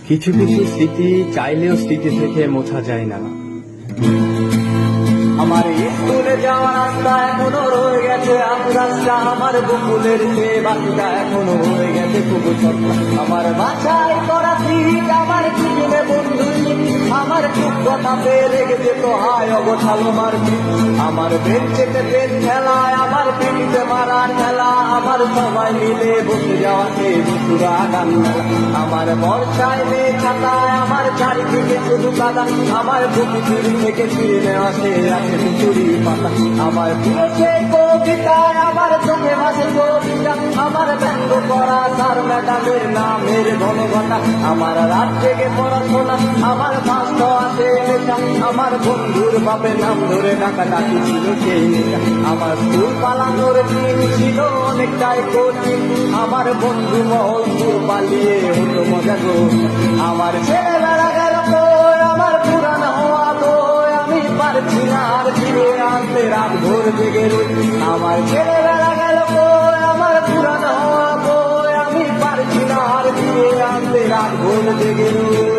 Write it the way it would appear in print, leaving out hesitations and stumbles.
কিছু কিছু স্মৃতি চাইলেও স্মৃতি থেকে মোছা যায় না। আমার স্কুলে যাওয়ার রাস্তা এখনো রয়ে গেছে রাস্তা, আমার বকুলের চেয়ে বাকিটা এখনো হয়ে গেছে খুব ছোট্ট। আমার বাসায় করা সিট, আমার পিছনে বন্ধু, আমার খুব কথা পেয়ে লেগেছে তো হায় অগোছালো মারপিট। আমার বেঞ্চেতে পেন খেলায়, আমার পিঠিতে মারার খেলা, আমার সবাই মিলে বসে যাওয়াতে বসুরা গান খেলা। আমার বর্ষায় মেয়ে ছাতায়, আমার চারিদিকে শুধু কাদা, আমার বুকি চুরি থেকে ছিঁড়ে নেওয়াতে আছে চুরি পাতা। আমার প্রিয় কবিতায় আমার চোখে ভাসে কবিতা, আমার ব্যঙ্গ করা তার ম্যাডামের নামের ঘনঘটা। আমার রাত জেগে পড়াশোনা, আমার ভাস্ত আছে লেখা, আমার বন্ধুর বাপের নাম ধরে ডাকাডাকি ছিল সেই নেতা। আমার স্কুল পালানোর দিন ছিল অনেকটাই কঠিন, আমার বন্ধু মহল সুর পালিয়ে হতো মজা গো। আমার ছেলেবেলা গেল কই, আমার পুরানো হওয়া বই আমি পারছি না আর ফিরে আনতে, রাত ভোর জেগে রই। আমার ছেলেবেলা গেল কই, আমার পুরানো হওয়া বই আমি পারছি না আর ফিরে আনতে, রাত ভোর জেগে রই।